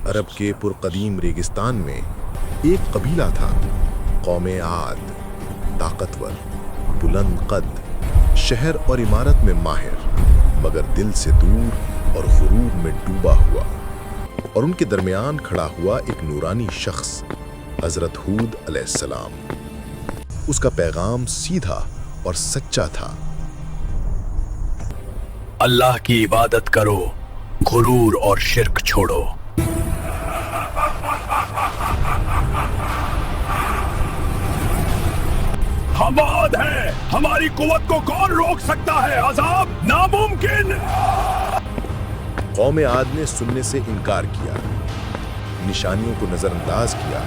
अरब के पुरकदीम रेगिस्तान में एक कबीला था, कौम आद। ताकतवर, बुलंद कद, शहर और इमारत में माहिर, मगर दिल से दूर और गुरूर में डूबा हुआ। और उनके दरमियान खड़ा हुआ एक नूरानी शख्स, हजरत हूद अलैहिस्सलाम। उसका पैगाम सीधा और सच्चा था। अल्लाह की इबादत करो, गुरूर और शिर्क छोड़ो। हम आद हैं, हमारी कुव्वत को कौन रोक सकता है? अजाब नामुमकिन। कौम आद ने सुनने से इनकार किया, निशानियों को नजरअंदाज किया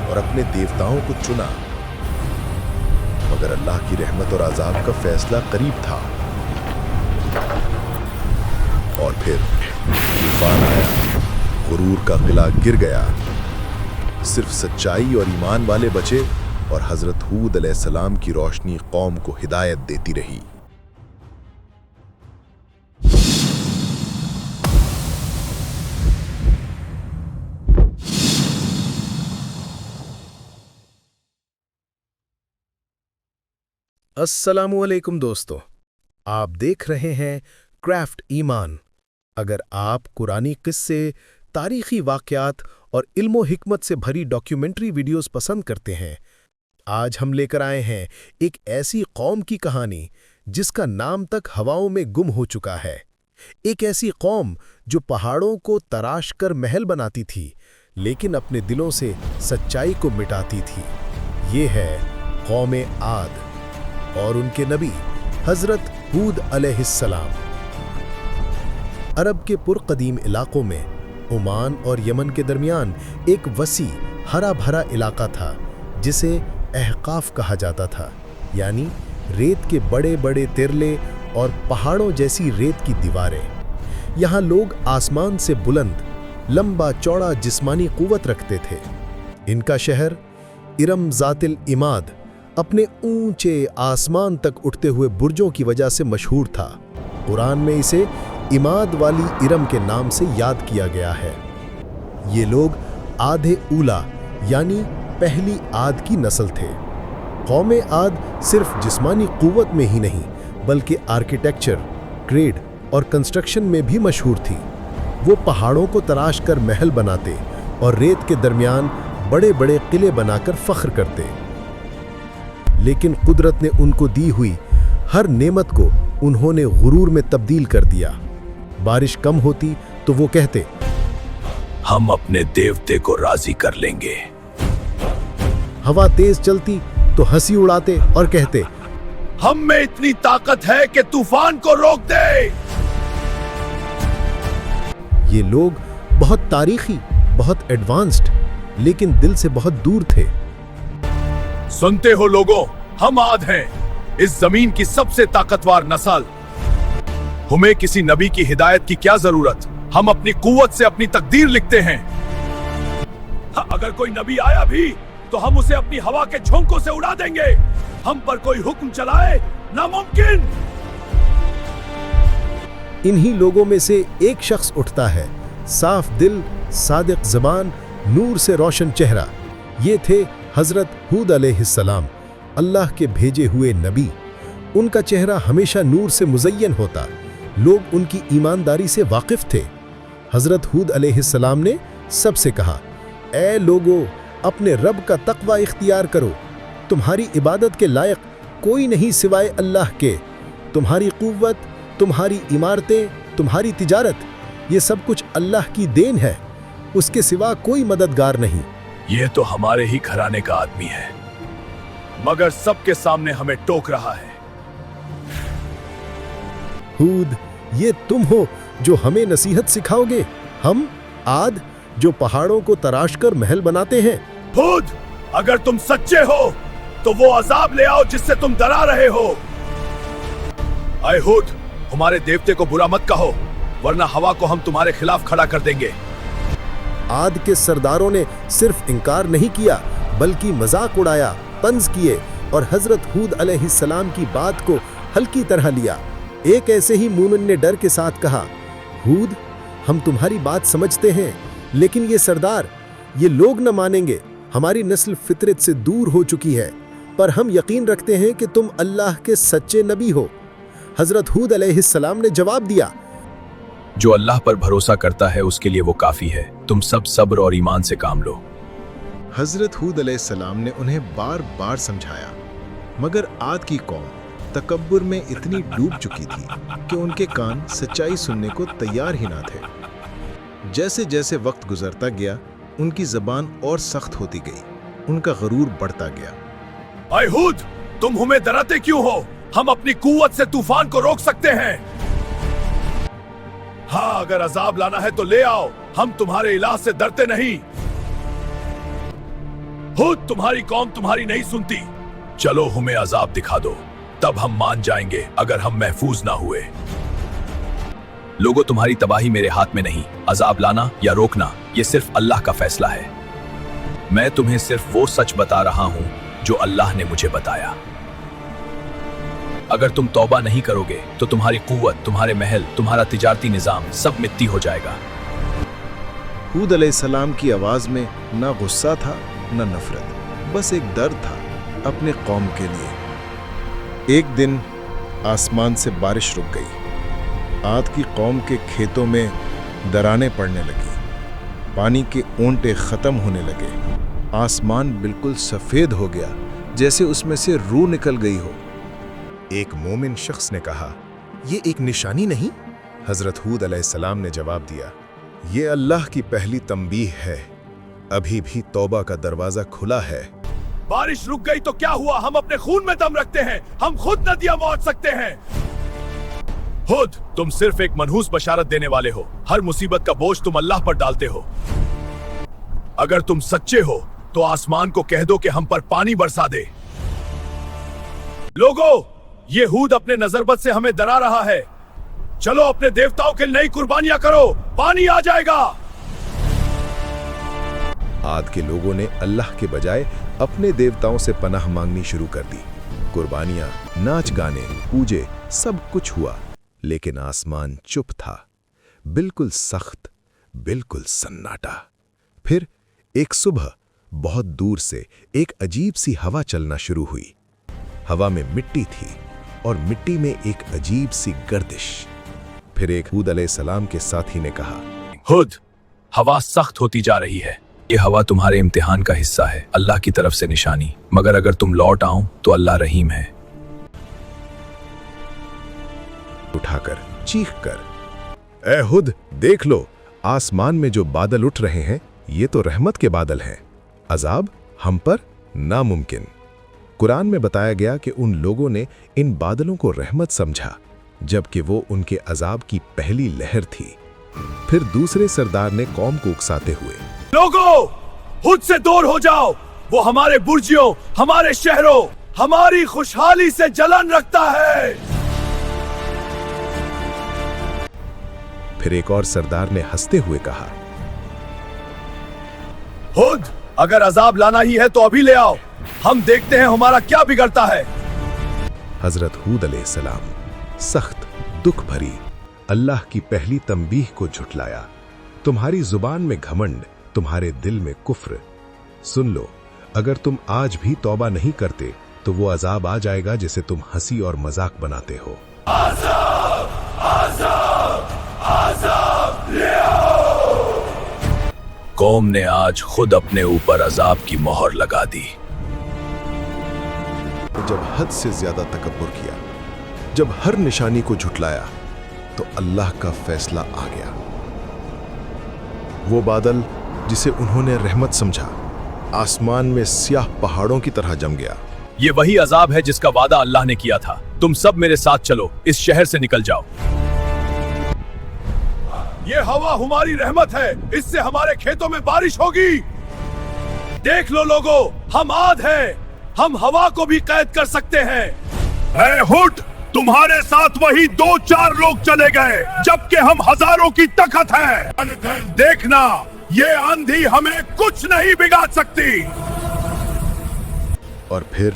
और अपने देवताओं को चुना। मगर अल्लाह की रहमत और अजाब का फैसला करीब था। और फिर तूफान आया, गुरूर का किला गिर गया। सिर्फ सच्चाई और ईमान वाले बचे और हजरत हूद अलैहिस्सलाम की रोशनी कौम को हिदायत देती रही। अस्सलामुअलैकुम दोस्तों, आप देख रहे हैं क्राफ्ट ईमान। अगर आप कुरानी किस्से, तारीखी वाक़यात और इल्मो हिकमत से भरी डॉक्यूमेंट्री वीडियोस पसंद करते हैं, आज हम लेकर आए हैं एक ऐसी कौम की कहानी जिसका नाम तक हवाओं में गुम हो चुका है। एक ऐसी कौम जो पहाड़ों को तराश कर महल बनाती थी, लेकिन अपने दिलों से सच्चाई को मिटाती थी। ये है कौम आद और उनके नबी हजरत हूद अलैहिस्सलाम। अरब के पुरकदीम इलाकों में ओमान और यमन के दरमियान एक वसी हरा भरा इलाका था जिसे अहकाफ कहा जाता था, यानी रेत के बड़े बड़े तिरले और पहाड़ों जैसी रेत की दीवारें। यहाँ लोग आसमान से बुलंद, लंबा चौड़ा जिस्मानी कुव्वत रखते थे। इनका शहर इरम ज़ातिल इमाद अपने ऊंचे आसमान तक उठते हुए बुर्जों की वजह से मशहूर था। कुरान में इसे इमाद वाली इरम के नाम से याद किया गया है। ये लोग आधे ऊला यानी पहली आद की नस्ल थे। कौम आद सिर्फ जिस्मानी कुव्वत में ही नहीं बल्कि आर्किटेक्चर, ट्रेड और कंस्ट्रक्शन में भी मशहूर थी। वो पहाड़ों को तराश कर महल बनाते और रेत के दरमियान बड़े बड़े किले बनाकर फख्र करते। लेकिन कुदरत ने उनको दी हुई हर नेमत को उन्होंने गुरूर में तब्दील कर दिया। बारिश कम होती तो वो कहते, हम अपने देवते को राजी कर लेंगे। हवा तेज चलती तो हंसी उड़ाते और कहते, हम में इतनी ताकत है कि तूफान को रोक दे। ये लोग बहुत तारीखी, बहुत एडवांस्ड, लेकिन दिल से बहुत दूर थे। सुनते हो लोगों, हम आद हैं, इस जमीन की सबसे ताकतवर नस्ल। हमें किसी नबी की हिदायत की क्या जरूरत? हम अपनी कुव्वत से अपनी तकदीर लिखते हैं। अगर कोई नबी आया भी तो हम उसे अपनी हवा के झोंकों से उड़ा देंगे। हम पर कोई हुक्म चलाए, नामुमकिन। इन्हीं लोगों में से एक शख्स उठता है, साफ दिल, सादिक ज़बान, नूर से रोशन चेहरा। ये थे हजरत हूद अलैहिस्सलाम, अल्लाह के भेजे हुए नबी। उनका चेहरा हमेशा नूर से मुज़य्यन होता। लोग उनकी ईमानदारी से वाकिफ थे। हजरत हूद अलैहिस्सलाम ने सबसे कहा, ऐ लोगो, अपने रब का तक़वा इख्तियार करो। तुम्हारी इबादत के लायक कोई नहीं सिवाय अल्लाह के। तुम्हारी कुव्वत, तुम्हारी इमारतें, तुम्हारी तिजारत, ये सब कुछ अल्लाह की देन है। उसके सिवा कोई मददगार नहीं। ये तो हमारे ही घराने का आदमी है, मगर सबके सामने हमें टोक रहा है। हूद, ये तुम हो जो हमें नसीहत सिखाओगे? हम आद जो पहाड़ों को तराश कर महल बनाते हैं। हूद, अगर तुम सच्चे हो तो वो अजाब ले आओ जिससे तुम डरा रहे हो। आए हूद, हमारे देवते को बुरा मत कहो, वरना हवा को हम तुम्हारे खिलाफ खड़ा कर देंगे। आद के सरदारों ने सिर्फ इनकार नहीं किया बल्कि मजाक उड़ाया, तंज किए और हजरत हूद अलैहिस्सलाम की बात को हल्की तरह लिया। एक ऐसे ही मोमिन ने डर के साथ कहा, हूद, हम तुम्हारी बात समझते हैं, लेकिन ये सरदार, ये लोग न मानेंगे। हमारी नस्ल फितरत से दूर हो चुकी है, पर हम यकीन रखते हैं कि तुम अल्लाह के सच्चे नबी हो। हजरत हूद अलैहिस्सलाम ने जवाब दिया, जो अल्लाह पर भरोसा करता है उसके लिए वो काफी है। तुम सब सब्र और ईमान से काम लो। हजरत हूद अलैहिस्सलाम ने उन्हें बार बार समझाया, मगर आद की कौम तकब्बुर में इतनी डूब चुकी थी कि उनके कान सच्चाई सुनने को तैयार ही ना थे। जैसे जैसे वक्त गुजरता गया, उनकी जबान और सख्त होती गई, उनका गरूर बढ़ता गया। ऐ हूद, तुम हमें डराते क्यों हो? हम अपनी कुव्वत से तूफान को रोक सकते हैं। हाँ, अगर अजाब लाना है तो ले आओ, हम तुम्हारे इलाज से डरते नहीं। हूद, तुम्हारी कौम तुम्हारी नहीं सुनती। चलो हमें अजाब दिखा दो, तब हम मान जाएंगे अगर हम महफूज ना हुए। लोगों, तुम्हारी तबाही मेरे हाथ में नहीं। अजाब लाना या रोकना ये सिर्फ अल्लाह का फैसला है। मैं तुम्हें सिर्फ वो सच बता रहा हूं जो अल्लाह ने मुझे बताया। अगर तुम तौबा नहीं करोगे तो तुम्हारी कुव्वत, तुम्हारे महल, तुम्हारा तिजारती निजाम सब मिट्टी हो जाएगा। हूद अलैहिस्सलाम की आवाज में न गुस्सा था न नफरत, बस एक दर्द था अपने कौम के लिए। एक दिन आसमान से बारिश रुक गई। आद की कौम के खेतों में दरारें पड़ने लगी, पानी के ओंटे खत्म होने लगे, आसमान बिल्कुल सफेद हो गया, जैसे उसमें से रूह निकल गई हो। एक मोमिन शख्स ने कहा, ये एक निशानी नहीं? हजरत हूद अलैहिस्सलाम ने जवाब दिया, ये अल्लाह की पहली तंबीह है, अभी भी तौबा का दरवाजा खुला है। बारिश रुक गई तो क्या हुआ? हम अपने खून में दम रखते हैं, हम खुद नदियां मौत सकते हैं। हुद, तुम सिर्फ एक मनहूस बशारत देने वाले हो। हर मुसीबत का बोझ तुम अल्लाह पर डालते हो। अगर तुम सच्चे हो तो आसमान को कह दो कि हम पर पानी बरसा दे। लोगों, ये हूद अपने नजरबद से हमें डरा रहा है। चलो अपने देवताओं के नई कुर्बानियां करो, पानी आ जाएगा। आद के लोगों ने अल्लाह के बजाय अपने देवताओं से पनाह मांगनी शुरू कर दी। कुर्बानियां, नाच गाने, पूजे, सब कुछ हुआ, लेकिन आसमान चुप था, बिल्कुल सख्त, बिल्कुल सन्नाटा। फिर एक सुबह बहुत दूर से एक अजीब सी हवा चलना शुरू हुई। हवा में मिट्टी थी और मिट्टी में एक अजीब सी गर्दिश। फिर एक हूद अलैहिस्सलाम के साथी ने कहा, हुद, हवा सख्त होती जा रही है। ये हवा तुम्हारे इम्तिहान का हिस्सा है, अल्लाह की तरफ से निशानी। मगर अगर तुम लौट आओ तो अल्लाह रहीम है। उठाकर चीख कर, ए हुद, देख लो, आसमान में जो बादल उठ रहे हैं ये तो रहमत के बादल हैं। अजाब हम पर नामुमकिन। कुरान में बताया गया कि उन लोगों ने इन बादलों को रहमत समझा, जबकि वो उनके अजाब की पहली लहर थी। फिर दूसरे सरदार ने कौम को उकसाते हुए, लोगों, हुद से दूर हो जाओ। वो हमारे बुर्जियों, हमारे शहरों, हमारी खुशहाली से जलन रखता है। फिर एक और सरदार ने हंसते हुए कहा, हुद, अगर अजाब लाना ही है तो अभी ले आओ, हम देखते हैं हमारा क्या बिगड़ता है। हजरत हूद अलैहिस्सलाम सख्त, दुख भरी अल्लाह की पहली तंबीह को झुटलाया। तुम्हारी जुबान में घमंड, तुम्हारे दिल में कुफ्र। सुन लो, अगर तुम आज भी तौबा नहीं करते तो वो अजाब आ जाएगा जिसे तुम हंसी और मजाक बनाते हो। आजाब, आजाब, आजाब ले आओ। कौम ने आज खुद अपने ऊपर अजाब की मोहर लगा दी। जब हद से ज्यादा तकब्बुर किया, जब हर निशानी को झुटलाया, तो अल्लाह का फैसला आ गया। वो बादल जिसे उन्होंने रहमत समझा, आसमान में स्याह पहाड़ों की तरह जम गया। ये वही अजाब है जिसका वादा अल्लाह ने किया था। तुम सब मेरे साथ चलो, इस शहर से निकल जाओ। ये हवा हमारी रहमत है, इससे हमारे खेतों में बारिश होगी। देख लो लोगों, हम आद हैं, हम हवा को भी कैद कर सकते हैं। ऐ हुड, तुम्हारे साथ वही 2-4 लोग चले गए, जबकि हम हजारों की ताकत है। देखना, ये आंधी हमें कुछ नहीं बिगाड़ सकती। और फिर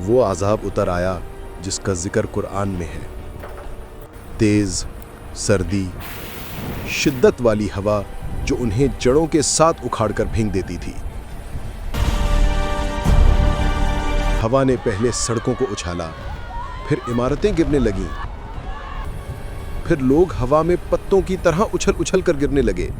वो अजाब उतर आया जिसका जिक्र कुरान में है। तेज सर्दी, शिद्दत वाली हवा जो उन्हें जड़ों के साथ उखाड़कर फेंक देती थी। हवा ने पहले सड़कों को उछाला, फिर इमारतें गिरने लगीं, फिर लोग हवा में पत्तों की तरह उछल उछल कर गिरने लगे।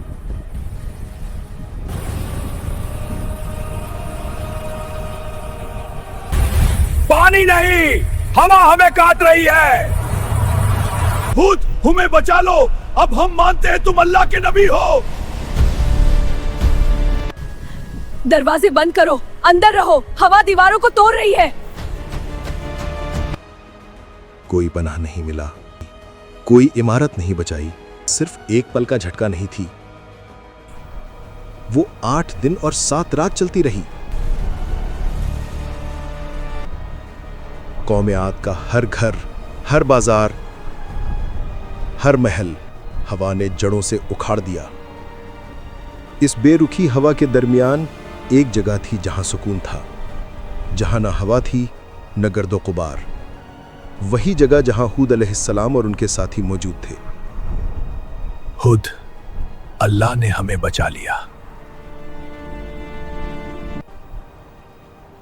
पानी नहीं, हवा हमें काट रही है। हूद, हमें बचा लो, अब हम मानते हैं तुम अल्लाह के नबी हो। दरवाजे बंद करो, अंदर रहो, हवा दीवारों को तोड़ रही है। कोई पनाह नहीं मिला, कोई इमारत नहीं बचाई। सिर्फ एक पल का झटका नहीं थी, वो 8 दिन और 7 रात चलती रही। कौम आद का हर घर, हर बाजार, हर महल हवा ने जड़ों से उखाड़ दिया। इस बेरुखी हवा के दरमियान एक जगह थी जहां सुकून था, जहां ना हवा थी न गर्दो गुबार। वही जगह जहां हूद अलैहिस्सलाम और उनके साथी मौजूद थे। हुद, अल्लाह ने हमें बचा लिया।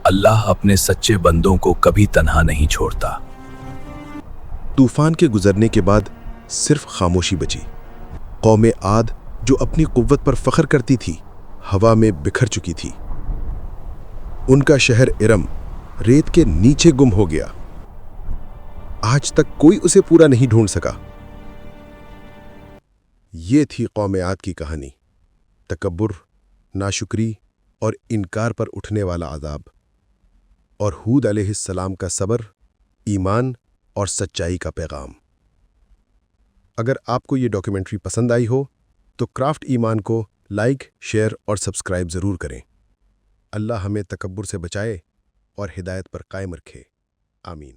अल्लाह अपने सच्चे बंदों को कभी तन्हा नहीं छोड़ता। तूफान के गुजरने के बाद सिर्फ खामोशी बची। कौम आद जो अपनी कुव्वत पर फख्र करती थी, हवा में बिखर चुकी थी। उनका शहर इरम रेत के नीचे गुम हो गया। आज तक कोई उसे पूरा नहीं ढूंढ सका। ये थी कौम आद की कहानी। तकब्बुर, नाशुक्री और इनकार पर उठने वाला अज़ाब, और हूद अलैहिस्सलाम का सब्र, ईमान और सच्चाई का पैगाम। अगर आपको ये डॉक्यूमेंट्री पसंद आई हो तो क्राफ्ट ईमान को लाइक, शेयर और सब्सक्राइब ज़रूर करें। अल्लाह हमें तकब्बुर से बचाए और हिदायत पर कायम रखे। आमीन।